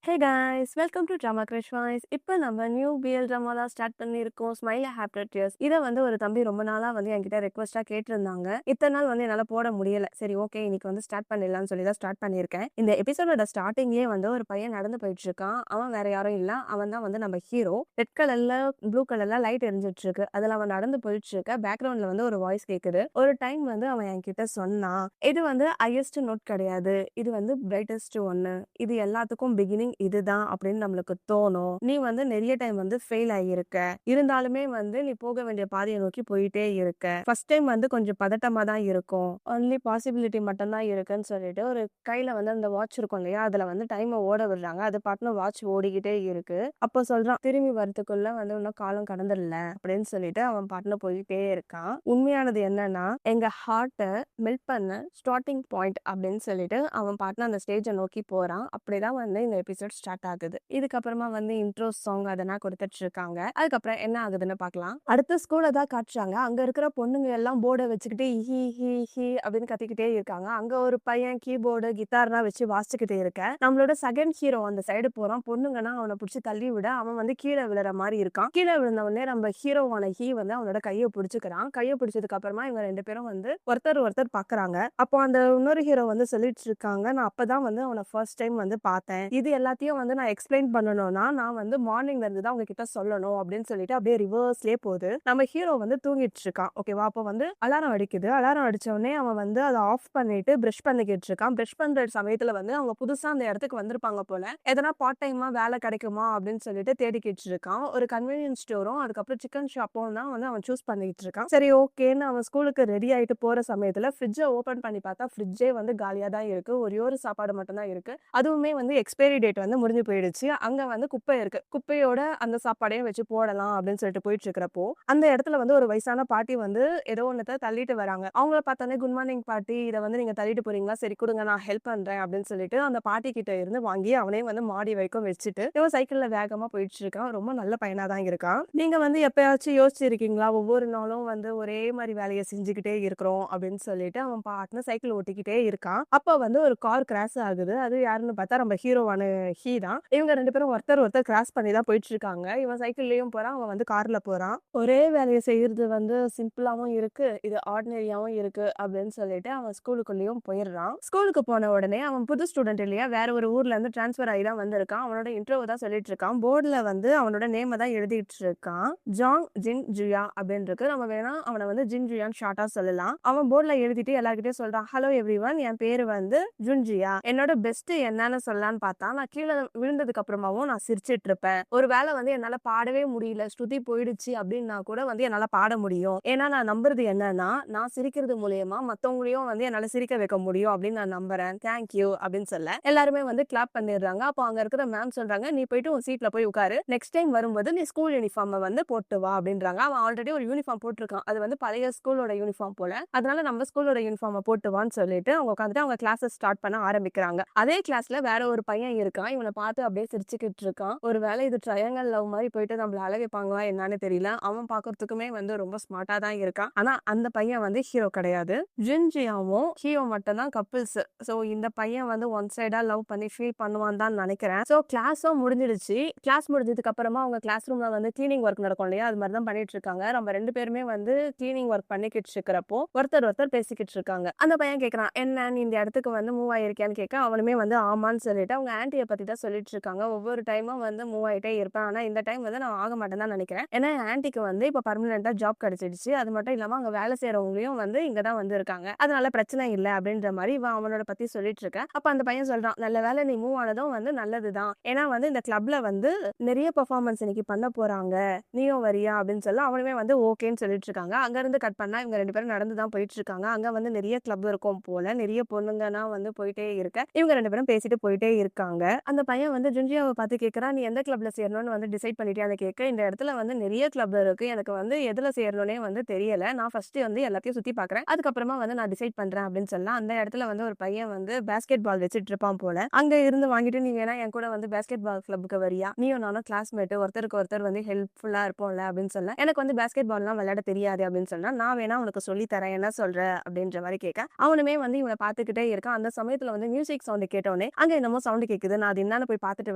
Hey guys, welcome to drama crush voice. இப்போ நம்ம new BL drama தான் start பண்ணியிருக்கோம். Smile happy dears. இதை வந்து ஒரு தம்பி ரொம்ப நாளாக வந்து என்கிட்ட ரெக்வஸ்ட்டாக கேட்டிருந்தாங்க. இத்தனை நாள் வந்து என்னால் போட முடியல. சரி, ஓகே, இன்னைக்கு வந்து ஸ்டார்ட் பண்ணிடலாம்னு சொல்லி தான் ஸ்டார்ட் பண்ணியிருக்கேன். இந்த எபிசோடோட ஸ்டார்டிங்லேயே வந்து ஒரு பையன் நடந்து போயிட்டு இருக்கான். அவன் வேற யாரும் இல்லை, அவன் தான் வந்து நம்ம ஹீரோ. ரெட் கலர்ல ப்ளூ கலர்ல லைட் எரிஞ்சிட்டு இருக்கு. அதில் அவன் நடந்து போயிட்டு இருக்க. பேக்ரவுண்ட்ல வந்து ஒரு வாய்ஸ் கேட்குது. ஒரு டைம் வந்து அவன் என்கிட்ட சொன்னான், இது வந்து ஹையஸ்ட் நோட் கிடையாது, இது வந்து பிரைட்டஸ்ட் ஒன்னு, இது எல்லாத்துக்கும் பிகினிங் இதுதான் அப்படின்னு நம்மளுக்கு தோணும். நீ வந்து நிறைய டைம் வந்து ஃபெயில் ஆகியிருக்க, இருந்தாலுமே வந்து நீ போக வேண்டிய பாதையை நோக்கி போயிட்டே இருக்க. ஃபர்ஸ்ட் டைம் வந்து கொஞ்சம் பதட்டமா தான் இருக்கும், ஒன்லி பாசிபிலிட்டி மட்டும் தான் இருக்குன்னு சொல்லிட்டு ஒரு கையில வந்து அந்த வாட்ச் இருக்கும் இல்லையா, அதுல வந்து டைமை ஓட விடுறாங்க. அது பாட்டுன்னு வாட்ச் ஓடிக்கிட்டே இருக்கு. அப்போ சொல்றான், திரும்பி வரதுக்குள்ள வந்து இன்னும் காலம் கடந்துடல அப்படின்னு சொல்லிட்டு அவன் பாட்டுன்னு போயிட்டே இருக்கான். உண்மையானது என்னன்னா, எங்க ஹார்ட்டை மெல்ட் பண்ண ஸ்டார்டிங் பாயிண்ட் அப்படின்னு சொல்லிட்டு அவன் பாட்டுன்னு அந்த ஸ்டேஜை நோக்கி போறான். அப்படிதான் வந்து இந்த எபிசோட் ஸ்டார்ட் ஆகுது. இதுக்கப்புறமா வந்து இன்ட்ரோ சாங் அதெல்லாம் கொடுத்துட்டு இருக்காங்க. அதுக்கப்புறம் என்ன ஆகுதுன்னு பார்க்கலாம். அடுத்த ஸ்கூலை தான் காட்டுறாங்க. அங்க இருக்கிற பொண்ணுங்க எல்லாம் போர்டை வச்சுக்கிட்டு ஹி ஹி ஹி அப்படின்னு கத்திக்கிட்டே இருக்காங்க. அங்க ஒரு பையன் கீபோர்டு கிட்டார்லாம் வச்சு வாசிச்சுக்கிட்டே இருக்க. நம்மளோட செகண்ட் ஹீரோ அந்த சைடு போறான். பொண்ணுங்கன்னா அவனை பிடிச்சி தள்ளி விட அவன் வந்து கீழே விழுற மாதிரி இருக்கான். கீழே விழுந்த உடனே நம்ம ஹீரோவான ஹீ வந்து அவனோட கையை பிடிச்சுக்கிறான். கையை பிடிச்சதுக்கு அப்புறமா இவங்க ரெண்டு பேரும் வந்து ஒருத்தர் பாக்குறாங்க. அப்போ அந்த இன்னொரு ஹீரோ வந்து சொல்லிட்டு இருக்காங்க, நான் அப்பதான் வந்து அவனை ஃபர்ஸ்ட் டைம் வந்து பார்த்தேன். இது எல்லாத்தையும் வந்து நான் எக்ஸ்பிளைன் பண்ணணும்னா நான் வந்து மார்னிங்ல இருந்து தான் உங்ககிட்ட சொல்லணும் அப்படின்னு சொல்லிட்டு அப்படியே ரிவர்ஸ்லயே போகுது. நம்ம ஹீரோ வந்து தூங்கிட்டு இருக்கான். ஓகேவா? அப்போ வந்து அலாரம் அடிக்குது. அலாரம் அடிச்ச உடனே அவன் வந்து அதை ஆஃப் பண்ணிட்டு பிரஷ் பண்ணிக்கிட்டு இருக்கான். பிரஷ் பண்ற சமயத்துல வந்து அவங்க புதுசா அந்த இடத்துக்கு வந்திருப்பாங்க போல. எதனா பார்ட் டைமா வேலை கிடைக்குமா அப்படின்னு சொல்லிட்டு தேடிக்கிட்டு இருக்கான். ஒரு கன்வீனியன்ஸ் ஸ்டோரும் அதுக்கப்புறம் சிக்கன் ஷாப்பும் தான் வந்து அவன் சூஸ் பண்ணிட்டு இருக்கான். சரி, ஓகேன்னு அவன் ஸ்கூலுக்கு ரெடி ஆயிட்டு போற சமயத்துல ஃப்ரிட்ஜை ஓபன் பண்ணி பார்த்தா ஃப்ரிட்ஜே வந்து காலியா தான் இருக்கு. ஒரே ஒரு சாப்பாடு மட்டும் தான் இருக்கு. அதுவுமே வந்து எக்ஸ்பைரி டேட் வந்து முடிஞ்சு போயிடுச்சு. அங்க வந்து குப்பை இருக்கு. குப்பையோட அந்த சாப்பாடையும் வச்சு போடலாம் அப்படின்னு சொல்லிட்டு போயிட்டு இருக்கிறப்போ அந்த இடத்துல வந்து ஒரு வயசான பாட்டி வந்து ஏதோ ஒன்னத்தை தள்ளிட்டு வராங்க. அவங்கள பார்த்தோன்னே, குட் மார்னிங் பாட்டி, இதை வந்து நீங்க தள்ளிட்டு போறீங்களா? சரி கொடுங்க, நான் ஹெல்ப் பண்றேன் அப்படின்னு சொல்லிட்டு அந்த பாட்டி கிட்ட இருந்து வாங்கி அவனே வந்து மாடி வரைக்கும் வச்சுட்டு இவன் சைக்கிள்ல வேகமா போயிட்டு இருக்கான். ரொம்ப நல்ல பையனா தான் இருக்கான். நீங்க வந்து எப்பயாச்சும் யோசிச்சிருக்கீங்களா, ஒவ்வொரு நாளும் வந்து ஒரே மாதிரி வேலையை செஞ்சுக்கிட்டே இருக்கிறோம் அப்படின்னு சொல்லிட்டு அவன் பாட்டுன்னு சைக்கிள் ஓட்டிக்கிட்டே இருக்கான். அப்ப வந்து ஒரு கார் கிராஸ் ஆகுது. அது யாருன்னு பார்த்தா நம்ம ஹீரோவான ஹீ தான். இவங்க ரெண்டு பேரும் ஒருத்தர் கிராஸ் பண்ணி தான் போயிட்டு இருக்காங்க. இவன் சைக்கிள்லயும் போறான், அவன் வந்து கார்ல போறான். ஒரே வேலையை செய்யறது வந்து சிம்பிளாவும் இருக்கு, இது ஆர்டினரியாவும் இருக்கு அப்படின்னு சொல்லிட்டு அவன் ஸ்கூலுக்குள்ளேயும் போயிடுறான். ஸ்கூலுக்கு போன உடனே அவன் புது ஸ்டூடெண்ட் இல்லையா, வேற ஒரு ஊர்ல இருந்து டிரான்ஸ்பர் ஆகி தான் வந்திருக்கான். அவனோட இன்ட்ரோவை தான் சொல்லிட்டு இருக்கான். போர்டுல வந்து அவனோட நேமை தான் எழுதிட்டு இருக்கான். ஜாங் ஜின் ஜுயா அப்படின்னு இருக்கு. நம்ம வேணா அவனை வந்து ஜின் ஜுயான்னு ஷார்ட்டா சொல்லலாம். அவன் போர்டுல எழுதிட்டு எல்லார்கிட்டயும் சொல்றான், ஹலோ எவ்ரிவன், என் பேரு வந்து ஜுன்ஜியா. என்னோட பெஸ்ட் என்னன்னு சொல்லலான்னு பார்த்தா, நான் கீழே விழுந்ததுக்கு அப்புறமாவும் நான் சிரிச்சிட்டு இருப்பேன். ஒரு வேளை வந்து என்னால பாடவே முடியல, ஸ்ருதி போயிடுச்சு அப்படின்னா கூட வந்து என்னால பாட முடியும். ஏன்னா நான் நம்புறது என்னன்னா, நான் சிரிக்கிறது மூலியமா மத்தவங்களையும் வந்து என்னால சிரிக்க வைக்க முடியும் அப்படின்னு நான் நம்புறேன். தேங்க்யூ அப்படின்னு சொல்ல எல்லாருமே வந்து கிளாப் பண்ணிடுறாங்க. அப்போ அங்க இருக்கிற மேம் சொல்றாங்க, நீ போயிட்டு உன் சீட்ல போய் உட்காரு, நெக்ஸ்ட் டைம் வரும்போது நீ ஸ்கூல் யூனிஃபார்ம் வந்து போட்டு வா அப்படின்றாங்க. அவன் ஆல்ரெடி ஒரு யூனிஃபார்ம் போட்டிருக்கான். அது வந்து பழைய ஸ்கூலோட யூனிஃபார்ம் போல. அதனால நம்ம ஸ்கூலோட யூனிஃபார்ம் போட்டு வான்னு சொல்லிட்டு அவங்க உட்காந்துட்டு அவங்க கிளாஸஸ் ஸ்டார்ட் பண்ண ஆரம்பிக்கிறாங்க. அதே கிளாஸ்ல வேற ஒரு பையன் இருக்கான். இவனை பார்த்து அப்படியே சிரிச்சுக்கிட்டு இருக்கான். ஒரு வேளை இது ட்ரையாங்கல் லவ் மாதிரி போயிட்டு நம்மள அழ வைப்பாங்களா என்னன்னு தெரியல. அவன் பார்க்கறதுக்குமே வந்து ரொம்ப ஸ்மார்ட்டா தான் இருக்கான். ஆனா அந்த பையன் வந்து ஹீரோ கிடையாது. ஜின்ஜியாவும் ஹீரோ மட்டும் தான் கப்பிள்ஸ். சோ இந்த பையன் வந்து ஒன் சைடா லவ் பண்ணி ஃபீல் பண்ணுவான் தான் நினைக்கிறேன். சோ கிளாஸும் முடிஞ்சிடுச்சு. கிளாஸ் முடிஞ்சதுக்கு அப்புறமா அவங்க கிளாஸ் ரூம்ல வந்து கிளீனிங் ஒர்க் நடக்கும் இல்லையா, அது மாதிரி தான் பண்ணிட்டு இருக்காங்க. நம்ம ரெண்டு பேருமே வந்து கிளீனிங் ஒர்க் பண்ணிக்கிட்டு இருக்கிறப்போ ஒருத்தர் பேசிக்கிட்டு இருக்காங்க. அந்த பையன் கேட்கறான், என்ன நீ இந்த இடத்துக்கு வந்து மூவ் ஆயிருக்கியான்னு கேட்க, அவனுமே வந்து ஆமான்னு சொல்லிட்டு அவங்க ஆன்ட்டியை பத்தி தான் சொல்லிட்டு இருக்காங்க. ஒவ்வொரு டைமும் வந்து மூவ் ஆயிட்டே இருப்பேன், ஆனா இந்த டைம் வந்து நான் ஆக மாட்டேன்னு தான் நினைக்கிறேன். ஏன்னா ஆன்ட்டிக்கு வந்து இப்ப பர்மனெண்டா ஜாப் கிடைச்சிடுச்சு. அது மட்டும் இல்லாம அங்க வேலை செய்யறவங்களையும் வந்து இங்க தான் வந்து இருக்காங்க, அதனால பிரச்சனை இல்லை அப்படின்ற மாதிரி இவன் அவனோட பத்தி சொல்லிட்டு இருக்க. அப்ப அந்த பையன் சொல்றான், நல்ல வேலை நீ மூவ் ஆனதும் வந்து நல்லதுதான், ஏன்னா வந்து இந்த கிளப்ல வந்து நிறைய பெர்ஃபார்மன்ஸ் இன்னைக்கு பண்ண போறாங்க, நீயும் வரியா அப்படின்னு சொல்ல அவனுமே வந்து ஓகேன்னு சொல்லிட்டு இருக்காங்க. அங்க இருந்து கட் பண்ணா இவங்க ரெண்டு பேரும் நடந்து தான் போயிட்டு இருக்காங்க. அங்க வந்து நிறைய கிளப் இருக்கும் போல, நிறைய பொண்ணுங்கன்னா வந்து போயிட்டே இருக்க. இவங்க ரெண்டு பேரும் பேசிட்டு போயிட்டே இருக்காங்க. அந்த பையன் வந்து ஜுன்ஜியாவை பார்த்து கேட்கறான், நீ எந்த கிளப்ல சேரணும்னு வந்து டிசைட் பண்ணிட்டியான்னு கேட்க, இந்த இடத்துல வந்து நிறைய கிளப் இருக்கு, எனக்கு வந்து எதுல சேரணும்னே வந்து தெரியல, நான் ஃபர்ஸ்ட் வந்து எல்லாத்தையும் சுத்தி பாக்குறேன், அதுக்கப்புறமா வந்து நான் டிசைட் பண்றேன் அப்படின்னு சொல்லலாம். அந்த இடத்துல வந்து ஒரு பையன் வந்து பேஸ்கெட் பால் வச்சுட்டு இருப்பான் போல. அங்க இருந்து வாங்கிட்டு, நீ வேணா என் கூட வந்து பேஸ்கெட் பால் கிளப்புக்கு வரியா, நீயும் நானும் கிளாஸ்மேட், ஒருத்தருக்கு ஒருத்தர் வந்து ஹெல்ப்ஃபுல்லா இருப்போம்ல அப்படின்னு சொல்ல, எனக்கு வந்து பேஸ்கெட் பால்லாம் விளையாட தெரியாது அப்படின்னு சொன்னா, நான் வேணா உனக்கு சொல்லி தரேன், என்ன சொல்ற அப்படின்ற மாதிரி கேட்க, அவனுமே வந்து இவனை பார்த்துக்கிட்டே இருக்கான். அந்த சமயத்துல வந்து மியூசிக் சவுண்ட் கேட்டோடனே அங்க என்னமோ சவுண்ட் கேக்குது, நான் அது என்னன்னு போய் பார்த்துட்டு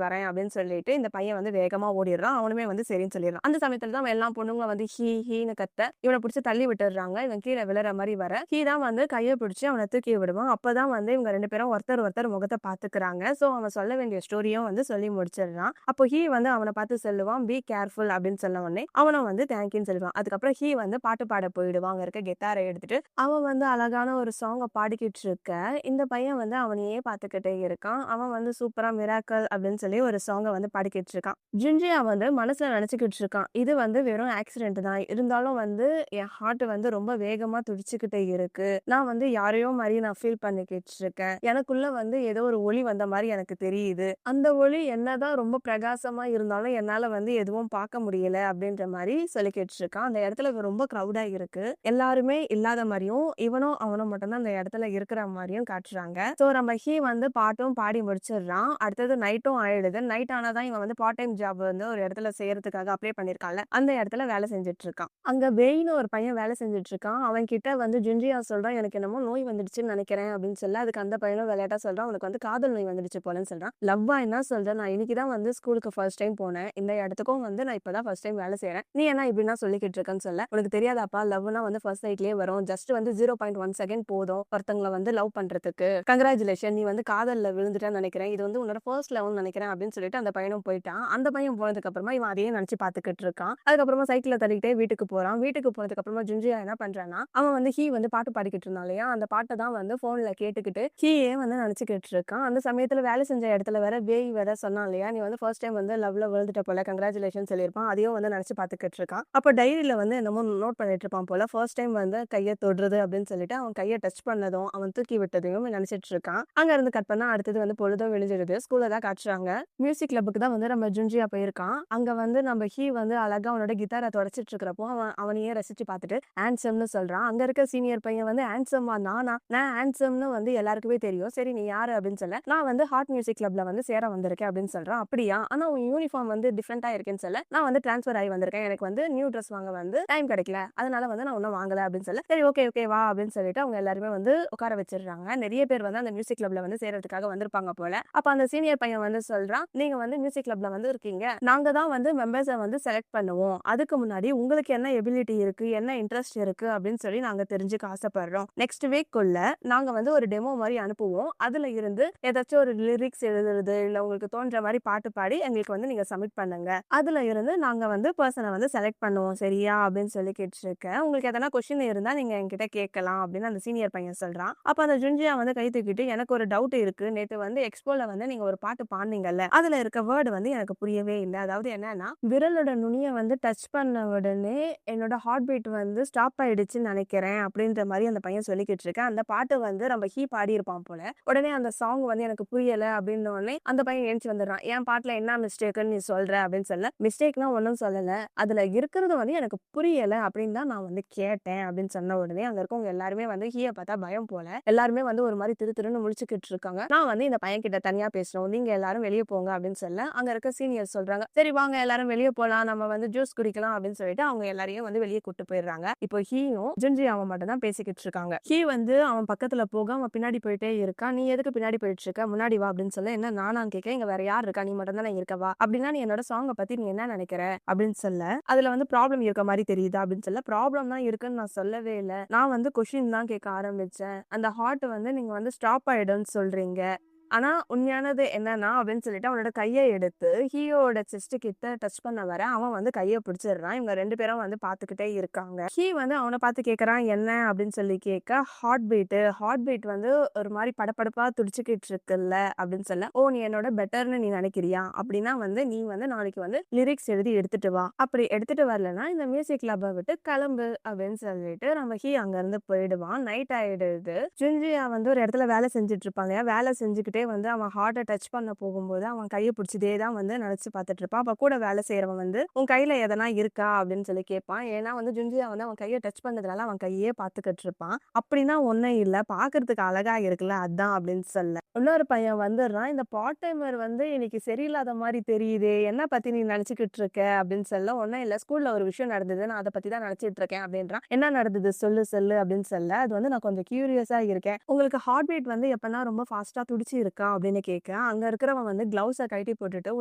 வரேன் அப்படின்னு சொல்லிட்டு இந்த பையன் வந்து வேகமா ஓடிடுறான். அவனுமே வந்து சரின்னு சொல்லிடுறான். அந்த சமயத்துல தான் எல்லா பொண்ணுங்க வந்து ஹீன்னு கத்த இவனை பிடிச்சி தள்ளி விட்டுடுறாங்க. இவன் கீழே விழுற மாதிரி வர ஹீ தான் வந்து கையை பிடிச்சி அவனை தூக்கி விடுவான். அப்பதான் வந்து இவங்க 2 பேரும் ஒருத்தர் முகத்தை பார்த்துக்கிறாங்க. சோ அவன் சொல்ல வேண்டிய ஸ்டோரியும் வந்து சொல்லி முடிச்சிடுறான். அப்போ ஹீ வந்து அவனை பார்த்து சொல்லுவான், பி கேர்ஃபுல் அப்படின்னு சொன்ன உடனே அவனும் வந்து தேங்க்யூன்னு சொல்லுவான். அதுக்கப்புறம் ஹீ வந்து பாட்டு பாட போயிடுவான். அங்க இருக்க கிட்டாரை எடுத்துட்டு அவன் வந்து அழகான ஒரு சாங்க பாடிக்கிட்டு இருக்க இந்த பையன் வந்து அவனையே பார்த்துக்கிட்டே இருக்கான். அவன் வந்து சூப்பரா மிராக்கல் அப்படின்னு சொல்லி ஒரு சாங்க வந்து பாடிக்கிட்டு இருக்கான். ஜுன்ஜியா வந்து மனசுல நினைச்சுக்கிட்டு இருக்கான், இது வந்து வெறும் ஆக்சிடென்ட் தான், இருந்தாலும் வந்து என் ஹார்ட் வந்து ரொம்ப வேகமா துடிச்சுக்கிட்டே இருக்கு. நான் வந்து யாரையோ மாதிரி நான் ஃபீல் பண்ணிக்கிட்டு இருக்கேன். எனக்குள்ள வந்து ஏதோ ஒரு ஒளி வந்த மாதிரி எனக்கு தெரியுது. அந்த ஒளி என்னதான் ரொம்ப பிரகாசமா இருந்தாலும் என்னால வந்து எதுவும் பார்க்க முடியல அப்படின்ற மாதிரி சொல்லிக்கிட்டு இருக்கான். அந்த இடத்துல ரொம்ப க்ரௌடா இருக்கு. எல்லாருமே இல்லாத மாதிரியும் இவனும் அவனும் மட்டும்தான் அந்த இடத்துல இருக்கிற மாதிரியும் காட்டுறாங்க. சோ நம்ம ஹீ வந்து பாட்டும் பாடி முடிச்சிடுறான். அடுத்தது நைட்டும் ஆயிடுது. நைட் ஆனாதான் இவன் வந்து பார்ட் டைம் ஜாப் வந்து ஒரு இடத்துல செய்யறதுக்காக அப்ளை பண்ணிருக்கான்ல, அந்த இடத்துல வேலை செஞ்சுட்டு இருக்கான். அங்க வெயின்னு ஒரு பையன் வேலை செஞ்சுட்டு இருக்கான். அவன் கிட்ட வந்து ஜுன்ஜியா சொல்றான், எனக்கு என்னமோ நோய் வந்துடுச்சுன்னு நினைக்கிறேன் அப்படின்னு சொல்ல, அதுக்கு அந்த பையனும் விளையாட்டா சொல்றான், உனக்கு வந்து காதல் நோய் வந்துடுச்சு போலன்னு சொல்றான். லவ்வா என்ன சொல்றேன், நான் இன்னைக்குதான் வந்து ஸ்கூலுக்கு ஃபர்ஸ்ட் டைம் போனேன். இந்த இடத்துக்கும் வந்து நான் இப்பதான் ஃபர்ஸ்ட் டைம் வேலை செய்யறேன். நீ என்ன இப்படின்னா சொல்லிக்கிட்டு இருக்கேன்னு சொல்ல, உனக்கு தெரியாதாப்பா, லவ்னா வந்து ஃபர்ஸ்ட் நைட்லயே வரும். ஜஸ்ட் வந்து 0.1 செகண்ட் போதும் ஒருத்தவங்களை வந்து லவ் பண்றதுக்கு. கங்க்ராச்சுலேஷன், நீ வந்து காதல்ல விழுந்துட்டேன்னு நினைக்கிறேன். இது வந்து உன்னோட ஃபர்ஸ்ட் லவ்னு நினைக்கிறேன் அப்படின்னு சொல்லிட்டு அந்த பையனும் போயிட்டான். அந்த பையன் போனதுக்கு அப்புறமா இவன் அதையே நினைச்சு பாத்துக்கிட்டு இருக்கான். அதுக்கப்புறமா சைக்கிள தள்ளிக்கிட்டே வீட்டுக்கு போறான். வீட்டுக்கு போனதுக்கு அப்புறமா ஜுன்ஜியா என்ன பண்றான்னா, அவன் வந்து ஹீ வந்து பாட்டு பாடிக்கிட்டு இருந்தான் இல்லையா, அந்த பாட்டை தான் வந்து போன்ல கேட்டுக்கிட்டு ஹீயே வந்து நினைச்சுக்கிட்டு இருக்கான். அந்த சமயத்துல வேலை செஞ்ச இடத்துல வேற வேய் வேற சொன்னான் இல்லையா, நீ வந்து ஃபர்ஸ்ட் டைம் வந்து லவ்ல விழுந்துட்ட போல, கங்க்ராச்சுலேஷன் சொல்லியிருப்பான். அதையும் வந்து நினைச்சு பாத்துக்கிட்டு இருக்கான். அப்ப டைரியில வந்து என்னமோ நோட் பண்ணிட்டு இருப்பான் போல, ஃபர்ஸ்ட் டைம் வந்து கையை தொடுறது அப்படின்னு சொல்லிட்டு அவன் கையை டச் பண்ணதும் அவன் தூக்கி விட்டதையும் நினைச்சிட்டு இருக்கான். அங்க இருந்து கட் பண்ணா அடுத்தது வந்து பொழுதும் விழிஞ்சிடுது. ஸ்கூல்ல தான் காட்டுறாங்க. மியூசிக் கிளப்புக்கு தான் வந்து நம்ம ஜுன்ஜியா போயிருக்கான். அங்க வந்து நம்ம ஹீ வந்து அழகா அவனோட கிட்டாரை தொடச்சிட்டு இருக்கிறப்போ அவனையே ரசிச்சு பார்த்துட்டு ஹேண்ட்ஸம்னு சொல்றான். அங்க இருக்க சீனியர் பையன் வந்து ஹேண்ட்ஸம்மா நான் ஹேண்ட்ஸம்னு வந்து எல்லாருக்குமே தெரியும். சரி நீ யாரு அப்படின்னு சொல்ல, நான் வந்து ஹார்ட் மியூசிக் கிளப்ல வந்து சேர வந்திருக்கேன் அப்படின்னு சொல்றான். அப்படியா, ஆனா உன் யூனிஃபார்ம் வந்து டிஃப்ரெண்டா இருக்குன்னு சொல்ல, நான் வந்து டிரான்ஸ்ஃபர் ஆகி வந்திருக்கேன், எனக்கு வந்து நியூ ட்ரெஸ் வாங்க வந்து டைம் கிடைக்கல, அதனால வந்து நான் ஒன்னும் வாங்கல அப்படின்னு சொல்ல, சரி ஓகே வா அப்படின்னு சொல்லிட்டு அவங்க எல்லாருமே வந்து உட்கார வச்சிடுறாங்க. நிறைய பேர் வந்து அந்த மியூசிக் கிளப்ல வந்து சேர்றதுக்காக வந்திருப்பாங்க போல. அப்ப அந்த சீனியர் பையன் வந்து சொல்றான், நீங்க வந்து மியூசிக் கிளப்ல வந்து இருக்கீங்க, நாங்க தான் வந்து மெம்பர்ஸை வந்து செலக்ட் பண்ணுவோம். அதுக்கு முன்னாடி உங்களுக்கு என்ன எபிலிட்டி இருக்கு, என்ன இன்ட்ரெஸ்ட் இருக்கு அப்படின்னு சொல்லி நாங்க தெரிஞ்சுக்க ஆசைப்படுறோம். நெக்ஸ்ட் வீக் குள்ள நாங்க வந்து ஒரு டெமோ மாதிரி அனுப்புவோம். அதுல இருந்து ஏதாச்சும் ஒரு லிரிக்ஸ் எழுதுறது இல்ல உங்களுக்கு தோன்ற மாதிரி பாட்டு பாடி எங்களுக்கு வந்து நீங்க சப்மிட் பண்ணுங்க. அதுல இருந்து நாங்க வந்து பர்சனை வந்து செலக்ட் பண்ணுவோம், சரியா அப்படின்னு சொல்லி கேட்டிருக்கேன். உங்களுக்கு எதனா கொஸ்டின் இருந்தா நீங்க என்கிட்ட கேட்கலாம் அப்படின்னு அந்த சீனியர் பையன் சொல்றான். அப்ப அந்த ஜுன்ஜியா வந்து கை தூக்கிட்டு, எனக்கு ஒரு டவுட் இருக்கு, நேத்து வந்து எக்ஸ்போல வந்து நீங்க ஒரு பாட்டு பாடுனீங்கல்ல, அதுல இருக்க வேர்டு வந்து எனக்கு புரியவே இல்லை. அதாவது என்னன்னா, விரலோட நுனிய வந்து டச் பண்ண உடனே என்னோட ஹார்ட் பீட் வந்து ஸ்டாப் ஆயிடுச்சுன்னு நினைக்கிறேன் அப்படின்ற மாதிரி அந்த பையன் சொல்லிக்கிட்டு இருக்கேன். அந்த பாட்டு வந்து நம்ம ஹீ பாடி இருப்பான் போல. உடனே அந்த சாங் வந்து எனக்கு புரியல அப்படின்னு உடனே அந்த பையன் எழுந்து வந்துடுறான். என் பாட்டுல என்ன மிஸ்டேக்குன்னு நீ சொல்ற அப்படின்னு சொல்ல, மிஸ்டேக்னா ஒன்னும் சொல்லல, அதுல இருக்கிறது வந்து எனக்கு புரியல அப்படின்னு தான் நான் வந்து கேட்டேன் அப்படின்னு சொன்ன உடனே அங்க இருக்கவங்க எல்லாருமே வந்து ஹீய பார்த்தா பயம் போல, எல்லாருமே வந்து ஒரு மாதிரி திருன்னு முழிச்சுக்கிட்டு இருக்காங்க. நான் வந்து இந்த பையன் கிட்ட தனியா பேசணும், நீங்க எல்லாரும் வெளியே போங்க அப்படின்னு சொல்ல, அங்க இருக்க சீனியர் சொல்றாங்க, சரி வாங்க எல்லாரும் வெளியே போலாம், நம்ம வந்து ஜூஸ் குடிக்கலாம் அப்படின்னு சொல்லிட்டு அவங்க எல்லாரையும் வந்து வெளியே கூட்டு போயிடுறாங்க. இப்போ ஹீயும் ஜுன்ஜியாவும் மட்டும் தான் பேசிக்கிட்டு இருக்காங்க. ஹீ வந்து அவன் பக்கத்துல போக அவன் பின்னாடி போயிட்டே இருக்கான். நீ எதுக்கு பின்னாடி போயிட்டு இருக்க, முன்னாடி வா அப்படின்னு சொல்ல, என்ன நானான்னு கேட்க, இங்க வேற யார் இருக்கா, நீ மட்டும் தான் இருக்கவா, அப்படின்னா நீ என்னோட சாங்கை பத்தி நீ என்ன நினைக்கிற அப்படின்னு சொல்ல, அதுல வந்து ப்ராப்ளம் இருக்க மாதிரி தெரியுதா அப்படின்னு சொல்ல, ப்ராப்ளம் தான் இருக்குன்னு நான் சொல்லவே இல்லை, நான் வந்து கொஸ்டின் தான் கேட்க ஆரம்பிச்சேன். அந்த ஹார்ட் வந்து நீங்க வந்து ஸ்டாப் ஆயிடும்னு சொல்றீங்க, ஆனா உண்மையானது என்னன்னா அப்படின்னு சொல்லிட்டு அவனோட கையை எடுத்து ஹீயோட செஸ்ட் கிட்ட டச் பண்ண வர அவன் வந்து கையை பிடிச்சிடுறான். இவங்க 2 பேரும் வந்து பாத்துக்கிட்டே இருக்காங்க. ஹீ வந்து அவனை பார்த்து கேட்கறான் என்ன அப்படின்னு சொல்லி கேட்க, ஹார்ட் பீட் வந்து ஒரு மாதிரி படபடப்பா துடிச்சுக்கிட்டு இருக்குல்ல அப்படின்னு சொல்ல, ஓ நீ என்னோட பெட்டர்னு நீ நினைக்கிறியா, அப்படின்னா வந்து நீ வந்து நாளைக்கு வந்து லிரிக்ஸ் எழுதி எடுத்துட்டு வா, அப்படி எடுத்துட்டு வரலன்னா இந்த மியூசிக் கிளப்பை விட்டு கிளம்பு அப்படின்னு சொல்லிட்டு நம்ம ஹீ அங்க இருந்து போயிடுவான். நைட் ஆயிடுது. ஜுன்ஜியா வந்து ஒரு இடத்துல வேலை செஞ்சுட்டு இருப்பாங்க, வேலை செஞ்சுக்கிட்டே வந்து அவன் ஹார்ட்டை டச் பண்ண போகும்போது அவன் கையை பிடிச்சதே தான் வந்து நினைச்சு பார்த்துட்டு இருப்பான். அப்ப கூட வேலை செய்யறவன் வந்து உன் கையில எதனா இருக்கா அப்படின்னு சொல்லி கேட்பான். ஏன்னா வந்து ஜுன்ஜியா வந்து அவன் கையை டச் பண்ணதுனால அவன் கையே பார்த்துக்கிட்டு இருப்பான். அப்படின்னா ஒன்னும் இல்ல, பாக்குறதுக்கு அழகா இருக்குல்ல அதான் அப்படின்னு சொல்ல, இன்னொரு பையன் வந்துடுறான். இந்த பார்ட் டைமர் வந்து இன்னைக்கு சரியில்லாத மாதிரி தெரியுது, என்ன பத்தி நீ நினைச்சுக்கிட்டு இருக்க அப்படின்னு சொல்ல, ஒன்னும் இல்ல ஸ்கூல்ல ஒரு விஷயம் நடந்தது, நான் அதை பத்தி தான் நினைச்சிட்டு இருக்கேன் அப்படின்றான். என்ன நடந்தது சொல்லு அப்படின்னு சொல்ல, அது வந்து நான் கொஞ்சம் கியூரியஸா இருக்கேன், உங்களுக்கு ஹார்ட் பீட் வந்து எப்பனா ரொம்ப ஃபாஸ்டா துடிச்சு இருக்கான் அப்படின்னு கேட்க, அங்க இருக்கிறவன் வந்து கிளவுஸ கழட்டி போட்டுட்டு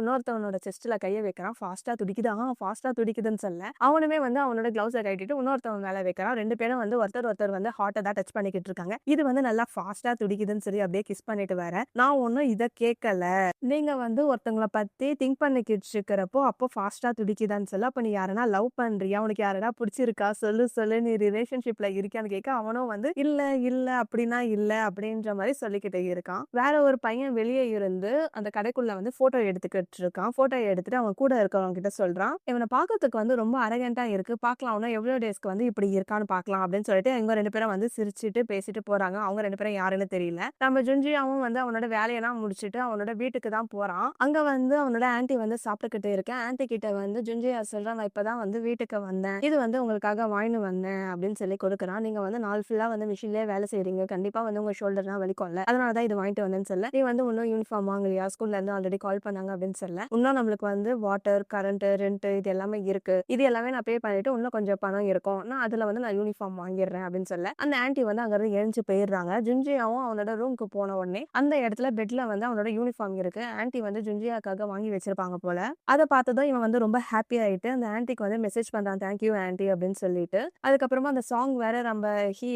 இன்னொருத்தவனோட செஸ்ட்ல கைய வைக்கிறான். ஃபாஸ்ட்டா துடிக்குது. ஃபாஸ்ட்டா துடிக்குதுன்னு சொல்ல, அவனுமே வந்து அவனோட கிளவுஸ கழட்டிட்டு இன்னொருத்தவன் மேல வைக்கிறான். 2 பேரும் வந்து ஒருத்தர் வந்து ஹார்ட்ட தான் டச் பண்ணிக்கிட்டு இருக்காங்க. இது வந்து நல்லா ஃபாஸ்ட்டா துடிக்குதுன்னு சொல்லி அப்படியே கிஸ் பண்ணிட்டு வரேன். நான் ஒண்ணும் இத கேட்கல. நீங்க வந்து ஒருத்தங்கள பத்தி திங்க் பண்ணிக்கிட்டு இருக்கிறப்போ, அப்போ ஃபாஸ்ட்டா துடிக்குதான்னு சொல்ல, அப்ப நீ யாரனா லவ் பண்றியா? உனக்கு யாரனா பிடிச்சிருக்கா? சொல்லு. நீ ரிலேஷன்ஷிப்ல இருக்கியான்னு கேட்க, அவனும் வந்து இல்ல அப்படின்னா இல்ல அப்படின்ற மாரி சொல்லிக்கிட்டு இருக்கான். வேற ஒரு பையன் வெளியே இருந்து அந்த கடைக்குள்ள வந்து போட்டோ எடுத்துக்கிட்டு இருக்கான். போட்டோ எடுத்துட்டு அவன் கூட இருக்கிறவங்க கிட்ட சொல்றான். இவனை பார்க்கறதுக்கு வந்து ரொம்ப அரகண்டா இருக்கு. பார்க்கலாம் அவனா எவ்வளோ டேஸ்க்கு வந்து இப்படி இருக்கான்னு பார்க்கலாம் அப்படின்னு சொல்லிட்டு இவங்க 2 பேரும் வந்து சிரிச்சுட்டு பேசிட்டு போறாங்க. அவங்க 2 பேரும் யாருன்னு தெரியல. நம்ம ஜுன்ஜியாவும் வந்து அவனோட வேலையெல்லாம் முடிச்சுட்டு அவனோட வீட்டுக்கு தான் போறான். அங்க வந்து அவனோட ஆன்ட்டி வந்து சாப்பிட்டுக்கிட்டு இருக்க. ஆன்ட்டி கிட்ட வந்து ஜுன்ஜியா சொல்றான், நான் இப்பதான் வந்து வீட்டுக்கு வந்தேன். இது வந்து உங்களுக்காக வாங்கிட்டு வந்தேன் அப்படின்னு சொல்லி கொடுக்குறான். நீங்க வந்து நாள் ஃபுல்லா வந்து மிஷின்லயே வேலை செய்றீங்க. கண்டிப்பா வந்து உங்க ஷோல்டர்லாம் வலிக்கும்ல. அதனால தான் இது வாங்கிட்டு வந்தேன்னு சொல்ல, நீ வந்து இன்னும் யூனிஃபார்ம் வாங்கலையா? ஸ்கூல்ல இருந்து ஆல்ரெடி கால் பண்ணாங்க அப்படின்னு சொல்ல, இன்னும் நம்மளுக்கு வந்து வாட்டர், கரண்ட், ரெண்ட் இது எல்லாமே இருக்கு. இது எல்லாமே நான் பே பண்ணிட்டு இன்னும் கொஞ்சம் பணம் இருக்கும். அதுல வந்து நான் யூனிஃபார்ம் வாங்கிடுறேன் அப்படின்னு சொல்ல, அந்த ஆன்ட்டி வந்து அங்க இருந்து எழுந்து போயிடுறாங்க. ஜுன்ஜியாவும் அவனோட ரூமுக்கு போன உடனே அந்த இடத்துல பெட்ல வந்து அவனோட யூனிஃபார்ம் இருக்கு. ஆன்ட்டி வந்து ஜுன்ஜியாக்காக வாங்கி வச்சிருப்பாங்க போல. அத பார்த்ததும் இவன் வந்து ரொம்ப ஹாப்பி ஆயிட்டு அந்த ஆன்ட்டிக்கு வந்து மெசேஜ் பண்றான், தேங்க் யூ ஆன்ட்டி அப்படின்னு சொல்லிட்டு. அதுக்கப்புறமா அந்த சாங் வேற நம்ம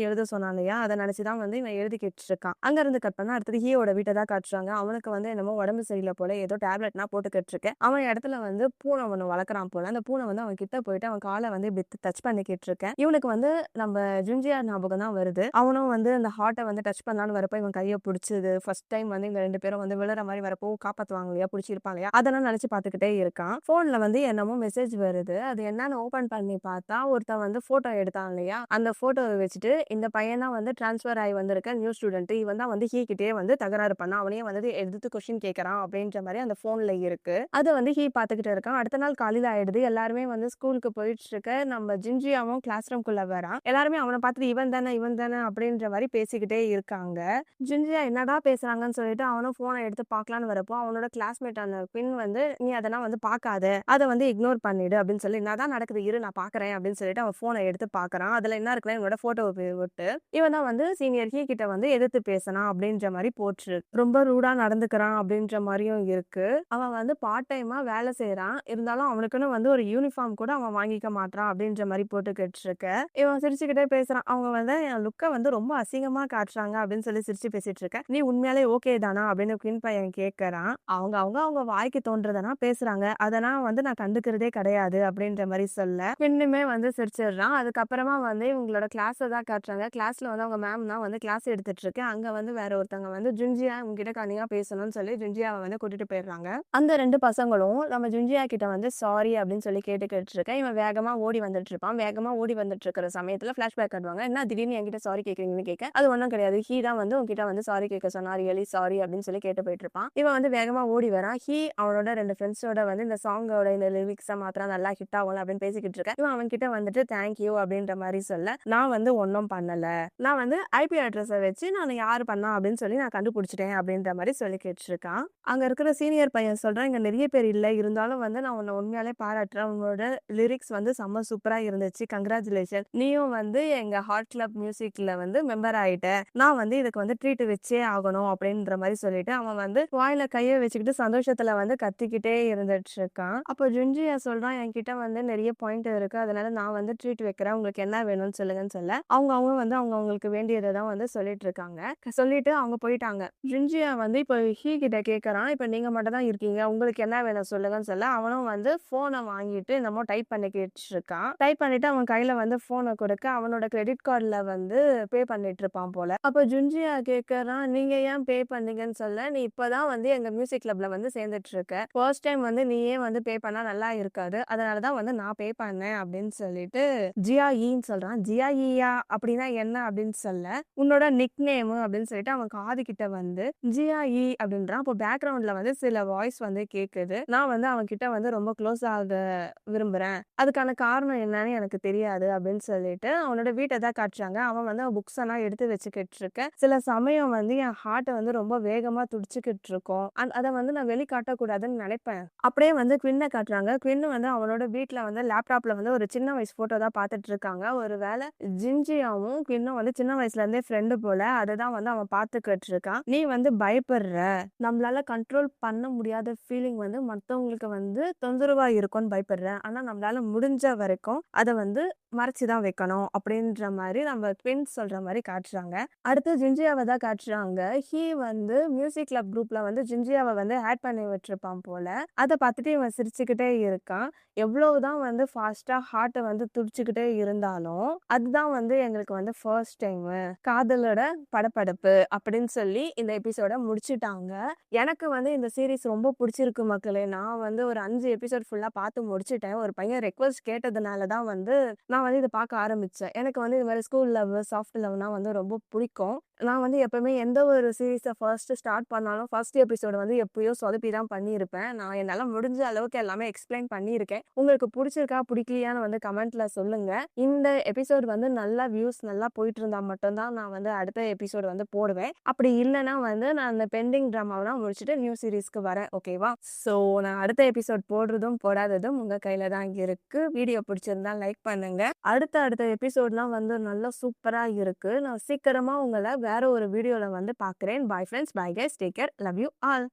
எழுத சொன்னான் இல்லையா, அதை நினைச்சுதான் வந்து இவன் எழுதிக்கிட்டு இருக்கான். அங்க இருந்து கட் பண்ணா அடுத்தது ஹீயோட வீட்டை தான் காட்டுறாங்க. அவனுக்கு வந்து என்னமோ உடம்பு சரியில்லை போல, ஏதோ டேப்லெட்னா போட்டுக்கிட்டு இருக்கேன். அவன் இடத்துல வந்து பூனை ஒண்ணு வளர்க்குறான் போல. அந்த பூனை வந்து அவன் கிட்ட போயிட்டு அவன் காலை வந்து இப்படி டச் பண்ணிக்கிட்டு இருக்கேன். இவனுக்கு வந்து நம்ம ஜுன்ஜியா ஞாபகம் தான் வருது. அவனும் வந்து அந்த ஹார்ட்டை வந்து டச் பண்ணலான்னு வரப்போ இவன் கையை பிடிச்சது ஃபர்ஸ்ட் டைம் வந்து இந்த 2 பேரும் வந்து விழுற மாதிரி வரப்போ காப்பாத்துவாங்க இல்லையா, பிடிச்சிருப்பாங்க இல்லையா, அதெல்லாம் நினைச்சு பார்த்துக்கிட்டே இருக்கான். போன்ல வந்து என்னமோ மெசேஜ் வருது. அது என்னன்னு ஓபன் பண்ணி பார்த்தா ஒருத்தன் வந்து போட்டோ எடுத்தான் இல்லையா, அந்த போட்டோவை வச்சுட்டு இந்த பையன் தான் வந்து டிரான்ஸ்பர் ஆகி வந்திருக்க நியூ ஸ்டூடெண்ட், இவன் தான் வந்து கிட்டே வந்து தகராறு பண்ணா, அவனையே வந்து எடுத்து கொஸ்டின் கேட்கறான் அப்படின்ற மாதிரி அந்த போன்ல இருக்கு. அதை வந்து பார்த்துக்கிட்டு இருக்கான். அடுத்த நாள் காலையில ஆயிடுது. எல்லாருமே வந்து ஸ்கூலுக்கு போயிட்டு இருக்க. நம்ம ஜின்ஜியாவும் கிளாஸ் ரூம்குள்ள வரான். எல்லாருமே அவனை பார்த்துட்டு இவன் தானே அப்படின்ற மாதிரி பேசிக்கிட்டே இருக்காங்க. ஜின்ஜியா என்னடா பேசுறாங்கன்னு சொல்லிட்டு அவனும் போனை எடுத்து பார்க்கலான்னு வரப்போ அவனோட கிளாஸ்மேட் அந்த பின் வந்து நீ அதெல்லாம் வந்து பார்க்காத, அதை வந்து இக்னோர் பண்ணிடு அப்படின்னு சொல்லி, என்னதான் நடக்குது இரு நான் பாக்குறேன் அப்படின்னு சொல்லிட்டு அவன் போனை எடுத்து பாக்குறான். அதுல என்ன இருக்குன்னா இவனோட போட்டோவை விட்டு இவன் தான் வந்து சீனியர் கிட்ட வந்து எதிர்த்து பேசினான் அப்படின்ற மாதிரி போட்டு ரொம்ப ரூடா நடந்துக்கிறான் அப்படின்ற மாதிரியும் இருக்கு. அவன் வந்து பார்ட் டைமா வேலை செய்யறான். இருந்தாலும் அவனுக்குன்னு வந்து ஒரு யூனிஃபார்ம் கூட அவன் வாங்கிக்க மாட்டான் அப்படின்ற மாதிரி போட்டுக்கிட்டு இருக்க. இவன் சிரிச்சுக்கிட்டே பேசுறான். அவங்க வந்து என் லுக்கை வந்து ரொம்ப அசிங்கமா காட்டுறாங்க அப்படின்னு சொல்லி சிரிச்சு பேசிட்டு இருக்க. நீ உண்மையாலே ஓகே தானா அப்படின்னு குயின் பையன் கேட்கறான். அவங்க வாய்க்கு தோன்றதனா பேசுறாங்க, அதெல்லாம் வந்து நான் கண்டுக்கிறதே கிடையாது அப்படின்ற மாதிரி சொல்ல இன்னுமே வந்து சிரிச்சிடுறான். அதுக்கப்புறமா வந்து இவங்களோட கிளாஸை தான் காட்டுறாங்க. கிளாஸ்ல வந்து அவங்க மேம் தான் வந்து கிளாஸ் எடுத்துட்டு இருக்கு. அங்க வந்து வேற ஒருத்தவங்க வந்து ஜுன்ஜியா உங்ககிட்ட கனியா பேசணும்னு சொல்லி ஜுன்ஜியாவை வந்து கூட்டிட்டு போயிடுறாங்க. அந்த 2 பசங்களும் நம்ம ஜுன்ஜியா கிட்ட வந்து சாரி அப்படின்னு சொல்லி கேட்டுக்கிட்டு இருக்கேன். இவன் வேகமா ஓடி வந்துட்டு இருப்பான். வேகமா ஓடி வந்துட்டு இருக்கிற சமயத்துல பிளாஷ்பேக் காட்டுவாங்க. என்ன திடீர்னு என்கிட்ட சாரி கேட்குறீங்கன்னு கேட்க, அது ஒன்றும் கிடையாது, தான் வந்து உங்ககிட்ட வந்து சாரி கேட்க சொன்னா, ரியலி சாரி அப்படின்னு சொல்லி கேட்டு போயிட்டு இருப்பான். இவன் வந்து வேகமா ஓடி வரான். அவனோட 2 ஃப்ரெண்ட்ஸோட வந்து இந்த சாங்கோட இந்த லிரிக்ஸை மாத்திரம் நல்லா ஹிட் ஆகும் அப்படின்னு பேசிக்கிட்டு இருக்கேன். இவன் அவன் கிட்ட வந்துட்டு தேங்க்யூ அப்படின்ற மாதிரி சொல்ல, நான் வந்து ஒன்றும் பண்ணல, நான் வந்து ஐபி அட்ரஸை வச்சு நான் யாரு பண்ணா அப்படின்னு சொல்லி நான் கண்டுபிடிச்சிட்டேன் அப்படின்ற மாதிரி சொல்லி கேட்டுருக்கான். அங்க இருக்கிற சீனியர் பையன் சொல்றான், இங்க நிறைய பேர் இல்லை, இருந்தாலும் வந்து நான் உன்னை உண்மையாலே பாராட்டுறேன், உன்னோட லிரிக்ஸ் வந்து செம்ம சூப்பரா இருந்துச்சு, கங்க்ராச்சுலேஷன், நீயும் வந்து எங்க ஹார்ட் கிளப் மியூசிக்ல வந்து மெம்பர் ஆயிட்ட, நான் வந்து இதுக்கு வந்து ட்ரீட் வச்சே ஆகணும் அப்படின்ற மாதிரி சொல்லிட்டு அவன் வந்து வாயில கையை வச்சுக்கிட்டு சந்தோஷத்துல வந்து கத்திக்கிட்டே இருந்துட்டு இருக்கான். அப்போ ஜுன்ஜியா சொல்றான், என்கிட்ட வந்து நிறைய பாயிண்ட் இருக்கு, அதனால நான் வந்து ட்ரீட் வைக்கிறேன், உங்களுக்கு என்ன வேணும்னு சொல்லுங்கன்னு சொல்ல அவங்க வந்து அவங்களுக்கு வேண்டியதை தான் வந்து சொல்லிட்டு இருக்காங்க. சொல்லிட்டு அவங்க போயிட்டாங்க. ஜுன்ஜியா வந்து இப்போ கிட்ட கேட்கறான், இப்போ நீங்க மட்டும் தான் இருக்கீங்க, உங்களுக்கு என்ன வேணும் சொல்லுங்கன்னு சொல்ல அவனும் வந்து போனை வாங்கிட்டு என்னமோ டைப் பண்ணிக்கிட்டு இருக்கான். டைப் பண்ணிட்டு அவன் கையில வந்து போனை கொடுக்க அவனோட கிரெடிட் கார்டுல வந்து பே பண்ணிட்டு இருப்பான் போல. அப்போ ஜுன்ஜியா கேட்கறான், நீங்க ஏன் பே பண்ணீங்கன்னு சொல்ல, நீ இப்பதான் வந்து எங்க மியூசிக் கிளப்ல வந்து சேர்ந்துட்டு இருக்க, ஃபர்ஸ்ட் டைம் வந்து நீயே வந்து பே பண்ணா நல்லா இருக்காது, அதனாலதான் வந்து நான் பே பண்ணேன் அப்படின்னு சொல்லிட்டு ஜியா ஈன்னு சொல்றான். ஜியா ஈயா அப்படின்னா என்ன அப்படின்னு சொல்ல, உன்னோட நிக் நேம் அப்படின்னு சொல்லிட்டு அவன் காது கிட்ட வந்து ஜியா ஈ அப்படின்றான். அப்போ பேக்ரவுண்ட்ல வந்து சில வாய்ஸ் வந்து கேக்குது. நான் வந்து அவன் கிட்ட வந்து ரொம்ப க்ளோஸ் ஆக விரும்புறேன், அதுக்கான காரணம் என்னன்னு எனக்கு தெரியாது அப்படின்னு சொல்லிட்டு அவனோட வீட்டை தான் காட்டுறாங்க. அவன் வந்து புக்ஸ் எல்லாம் எடுத்து வச்சுக்கிட்டு இருக்க. சில சமயம் வந்து என் ஹார்ட்டை வந்து ரொம்ப வேகமா துடிச்சுக்கிட்டு இருக்கும், அதை வந்து நான் வெளிக்காட்டக்கூடாதுன்னு நினைப்பேன். அப்படியே வந்து குவின்னை காட்டுறாங்க. குவின் வந்து அவனோட வீட்டுல வந்து லேப்டாப்ல வந்து ஒரு சின்ன வயசு போட்டோ தான் பார்த்துட்டு இருக்காங்க. ஒரு வேலை ஜின்ஜியாவும் குவின்னும் வந்து சின்ன வயசுல இருந்தே ஃப்ரெண்டு போல, அதை தான் வந்து அவன் பார்த்துக்கிட்டு இருக்கான். நீ வந்து வந்து பயப்படுற, நம்மளால கண்ட்ரோல் பண்ண முடியாத ஃபீலிங் வந்து மத்தவங்களுக்கு வந்து தொந்தரவா இருக்கும்னு பயப்படுற. ஆனா நம்மளால முடிஞ்ச வரைக்கும் அத வந்து மறைச்சு தான் வைக்கணும் அப்படின்ற மாரி நம்ம ட்வின்ஸ் சொல்ற மாரி காட்டுறாங்க. அடுத்து ஜின்ஜியாவ தான் காட்டுறாங்க. வந்து மியூசிக் கிளப் குரூப்ல வந்து ஜின்ஜியாவ வந்து ஆட் பண்ணி விட்டுருப்பான் போல. அத பார்த்துட்டு இவன் சிரிச்சுக்கிட்டே இருக்கான். எவ்வளவுதான் வந்து ஃபாஸ்ட்டா ஹார்ட்ட வந்து துடிச்சுக்கிட்டே இருந்தாலும், அதுதான் வந்து எங்களுக்கு வந்து ஃபர்ஸ்ட் டைமு. காதலோட படபடப்பு அப்படின்னு சொல்லி இந்த எபிசோட முடிச்சுட்டாங்க. எனக்கு வந்து இந்த சீரிஸ் ரொம்ப புடிச்சிருக்கு மக்களே. நான் வந்து ஒரு 5 எபிசோட் ஃபுல்லா பார்த்து முடிச்சுட்டேன். ஒரு பையன் ரிக்வெஸ்ட் கேட்டதுனால தான் வந்து நான் வந்து இத பார்க்க ஆரம்பிச்சேன். எனக்கு வந்து இது மாரி ஸ்கூல் லவ், சாஃப்ட் லவ்னா வந்து ரொம்ப புடிக்கும். நான் வந்து எப்பவுமே எந்த ஒரு சீரிஸ ஃபர்ஸ்ட் ஸ்டார்ட் பண்ணாலும், ஃபர்ஸ்ட் எபிசோட் வந்து எப்பயோ சொதப்பி தான் பண்ணியிருப்பேன். நான் என்னால முடிஞ்ச அளவுக்கு எல்லாமே எக்ஸ்ப்ளைன் பண்ணியிருக்கேன். உங்களுக்கு புடிச்சிருக்கா, புடிக்கலையான்னு வந்து கமெண்ட்ல சொல்லுங்க. இந்த எபிசோட் வந்து நல்லா வியூஸ் நல்லா போயிட்டு இருந்தா மட்டும் தான் நான் வந்து அடுத்த எபிசோட் வந்து போடுவேன். அப்படி இல்லன்னா வந்து நான் அந்த பெண்டிங் ட்ராமாவெல்லாம் முடிச்சுட்டு நியூ சீரிஸ்க்கு வரேன். ஓகேவா? ஸோ நான் அடுத்த எபிசோட் போடுறதும், போடாததும் உங்க கையில தான் இருக்கு. வீடியோ பிடிச்சிருந்தா லைக் பண்ணுங்க. அடுத்த எபிசோட்லாம் வந்து நல்லா சூப்பரா இருக்கு. நான் சீக்கிரமா உங்கள வேற ஒரு வீடியோல வந்து பார்க்குறேன். Bye friends. Bye guys. Take care. Love you all.